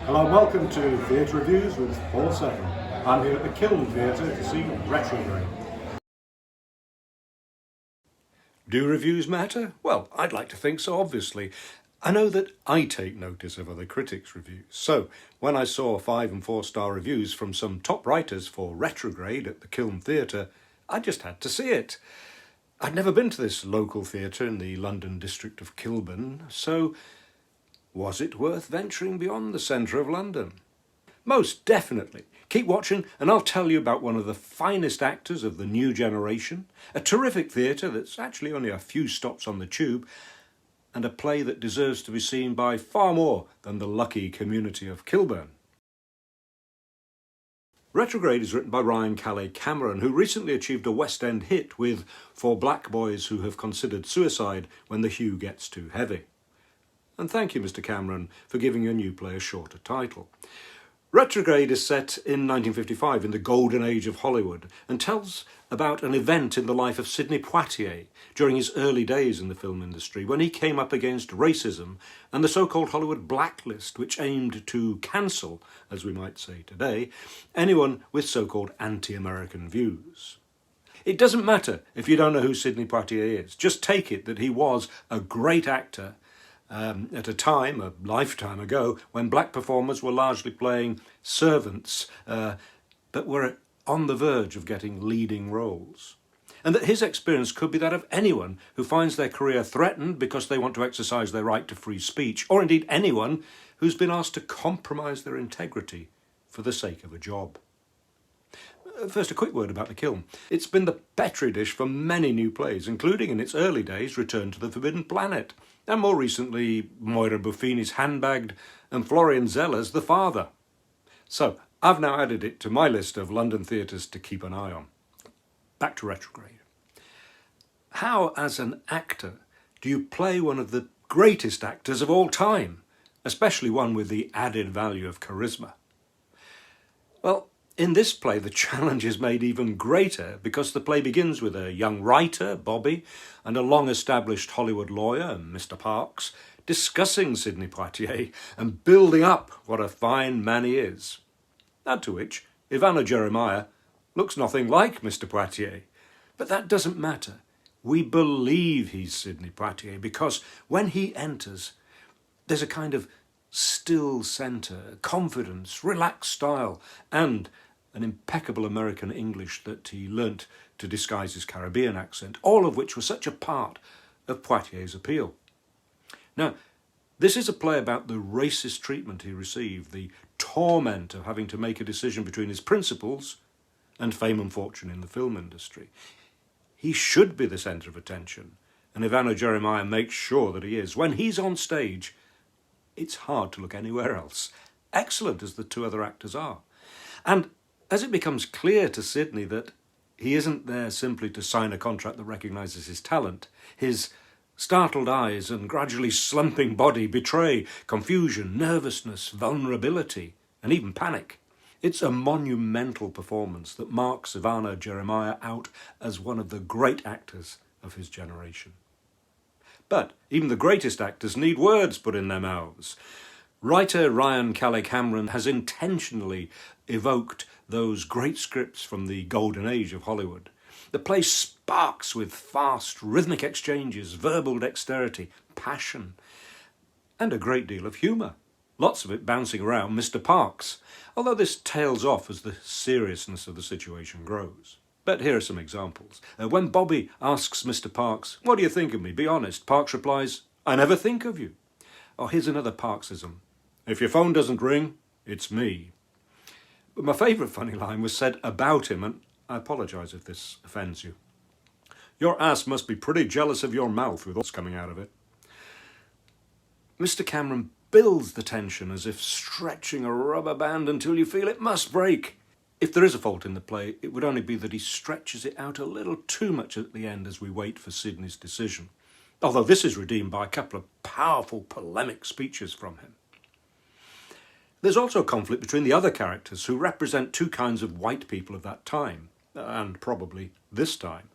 Hello and welcome to Theatre.Reviews with Paul Second. I'm here at the Kiln Theatre to see Retrograde. Do reviews matter? Well, I'd like to think so, obviously. I know that I take notice of other critics' reviews. So, when I saw 5 and 4 star reviews from some top writers for Retrograde at the Kiln Theatre, I just had to see it. I'd never been to this local theatre in the London district of Kilburn, so was it worth venturing beyond the centre of London? Most definitely. Keep watching and I'll tell you about one of the finest actors of the new generation, a terrific theatre that's actually only a few stops on the tube, and a play that deserves to be seen by far more than the lucky community of Kilburn. Retrograde is written by Ryan Calais Cameron, who recently achieved a West End hit with For Black Boys Who Have Considered Suicide When the Hue Gets Too Heavy. And thank you, Mr. Cameron, for giving your new play a shorter title. Retrograde is set in 1955 in the golden age of Hollywood and tells about an event in the life of Sidney Poitier during his early days in the film industry when he came up against racism and the so-called Hollywood blacklist, which aimed to cancel, as we might say today, anyone with so-called anti-American views. It doesn't matter if you don't know who Sidney Poitier is. Just take it that he was a great actor at a time, a lifetime ago, when black performers were largely playing servants, but were on the verge of getting leading roles. And that his experience could be that of anyone who finds their career threatened because they want to exercise their right to free speech, or indeed anyone who's been asked to compromise their integrity for the sake of a job. First, a quick word about the Kiln. It's been the petri dish for many new plays, including in its early days Return to the Forbidden Planet, and more recently Moira Buffini's Handbagged and Florian Zeller's The Father. So, I've now added it to my list of London theatres to keep an eye on. Back to Retrograde. How, as an actor, do you play one of the greatest actors of all time, especially one with the added value of charisma? Well, in this play, the challenge is made even greater because the play begins with a young writer, Bobby, and a long-established Hollywood lawyer, Mr. Parks, discussing Sidney Poitier and building up what a fine man he is. Add to which, Ivanno Jeremiah looks nothing like Mr. Poitier. But that doesn't matter. We believe he's Sidney Poitier because when he enters, there's a kind of still centre, confidence, relaxed style, and an impeccable American English that he learnt to disguise his Caribbean accent, all of which was such a part of Poitier's appeal. Now, this is a play about the racist treatment he received, the torment of having to make a decision between his principles and fame and fortune in the film industry. He should be the centre of attention, and Ivanno Jeremiah makes sure that he is. When he's on stage, it's hard to look anywhere else, excellent as the two other actors are. And as it becomes clear to Sidney that he isn't there simply to sign a contract that recognises his talent, his startled eyes and gradually slumping body betray confusion, nervousness, vulnerability, and even panic. It's a monumental performance that marks Ivanno Jeremiah out as one of the great actors of his generation. But even the greatest actors need words put in their mouths. Writer Ryan Calais Cameron has intentionally evoked those great scripts from the golden age of Hollywood. The play sparks with fast, rhythmic exchanges, verbal dexterity, passion, and a great deal of humour. Lots of it bouncing around Mr. Parks, although this tails off as the seriousness of the situation grows. But here are some examples. When Bobby asks Mr. Parks, "What do you think of me? Be honest," Parks replies, "I never think of you." Or here's another Parksism. "If your phone doesn't ring, it's me." But my favourite funny line was said about him, and I apologise if this offends you. "Your ass must be pretty jealous of your mouth with what's coming out of it." Mr. Cameron builds the tension as if stretching a rubber band until you feel it must break. If there is a fault in the play, it would only be that he stretches it out a little too much at the end as we wait for Sidney's decision. Although this is redeemed by a couple of powerful polemic speeches from him. There's also a conflict between the other characters who represent two kinds of white people of that time, and probably this time.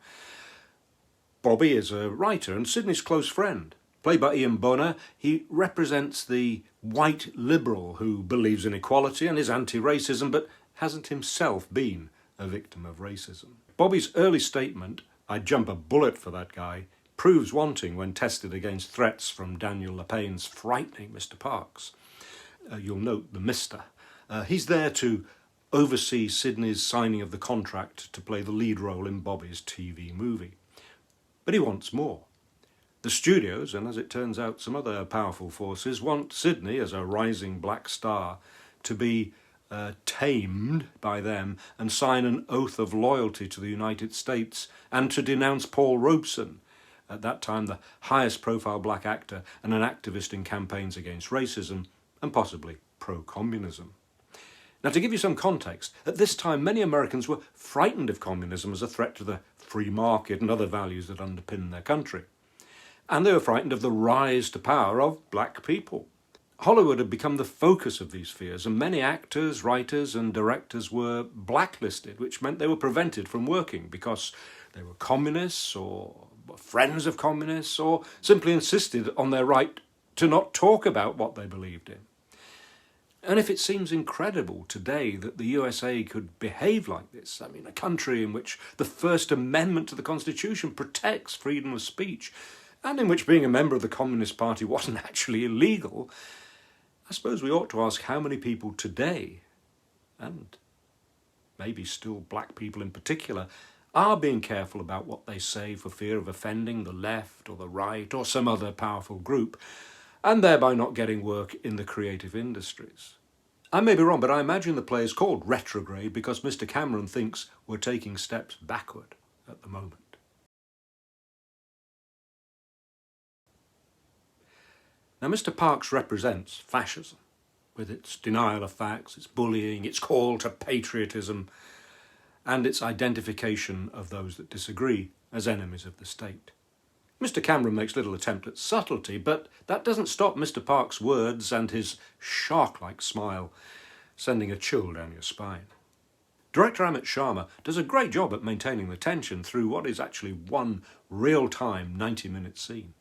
Bobby is a writer and Sidney's close friend. Played by Ian Bonar, he represents the white liberal who believes in equality and is anti-racism, but hasn't himself been a victim of racism. Bobby's early statement, "I'd jump a bullet for that guy," proves wanting when tested against threats from Daniel Lapaine's frightening Mr. Parks. You'll note the Mr. He's there to oversee Sidney's signing of the contract to play the lead role in Bobby's TV movie. But he wants more. The studios, and as it turns out some other powerful forces, want Sidney, as a rising black star, to be tamed by them and sign an oath of loyalty to the United States and to denounce Paul Robeson, at that time the highest profile black actor and an activist in campaigns against racism and possibly pro-communism. Now, to give you some context, at this time many Americans were frightened of communism as a threat to the free market and other values that underpin their country. And they were frightened of the rise to power of black people. Hollywood had become the focus of these fears, and many actors, writers and directors were blacklisted, which meant they were prevented from working because they were communists or friends of communists or simply insisted on their right to not talk about what they believed in. And if it seems incredible today that the USA could behave like this, I mean, a country in which the First Amendment to the Constitution protects freedom of speech, and in which being a member of the Communist Party wasn't actually illegal, I suppose we ought to ask how many people today, and maybe still black people in particular, are being careful about what they say for fear of offending the left or the right or some other powerful group, and thereby not getting work in the creative industries. I may be wrong, but I imagine the play is called Retrograde because Mr. Cameron thinks we're taking steps backward at the moment. Now, Mr. Parks represents fascism, with its denial of facts, its bullying, its call to patriotism, and its identification of those that disagree as enemies of the state. Mr. Cameron makes little attempt at subtlety, but that doesn't stop Mr. Parks' words and his shark-like smile sending a chill down your spine. Director Amit Sharma does a great job at maintaining the tension through what is actually one real-time 90-minute scene.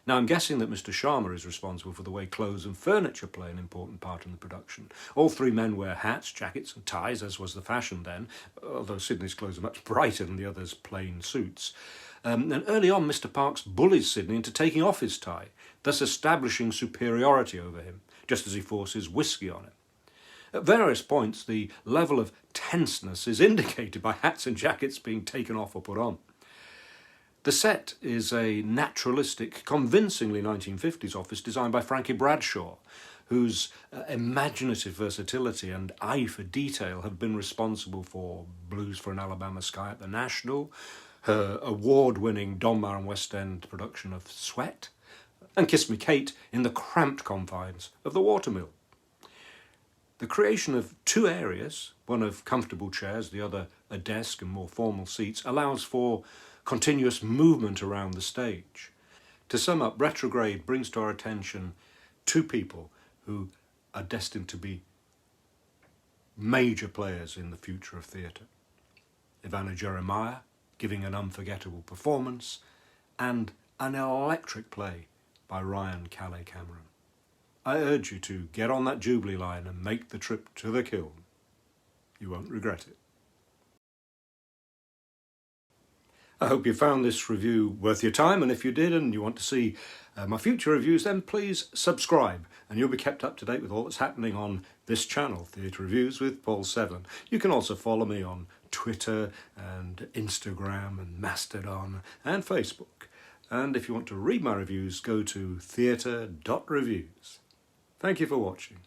Now, I'm guessing that Mr. Sharma is responsible for the way clothes and furniture play an important part in the production. All three men wear hats, jackets and ties, as was the fashion then, although Sidney's clothes are much brighter than the others' plain suits. And early on, Mr. Parks bullies Sidney into taking off his tie, thus establishing superiority over him, just as he forces whiskey on him. At various points, the level of tenseness is indicated by hats and jackets being taken off or put on. The set is a naturalistic, convincingly 1950s office designed by Frankie Bradshaw, whose imaginative versatility and eye for detail have been responsible for Blues for an Alabama Sky at the National, her award-winning Donmar and West End production of Sweat, and Kiss Me Kate in the cramped confines of the Watermill. The creation of two areas, one of comfortable chairs, the other a desk and more formal seats, allows for continuous movement around the stage. To sum up, Retrograde brings to our attention two people who are destined to be major players in the future of theatre. Ivanno Jeremiah, giving an unforgettable performance, and an electric play by Ryan Calais Cameron. I urge you to get on that Jubilee line and make the trip to the Kiln. You won't regret it. I hope you found this review worth your time, and if you did and you want to see my future reviews, then please subscribe and you'll be kept up to date with all that's happening on this channel, Theatre.Reviews with Paul Seven. You can also follow me on Twitter and Instagram and Mastodon and Facebook. And if you want to read my reviews, go to Theatre.Reviews. Thank you for watching.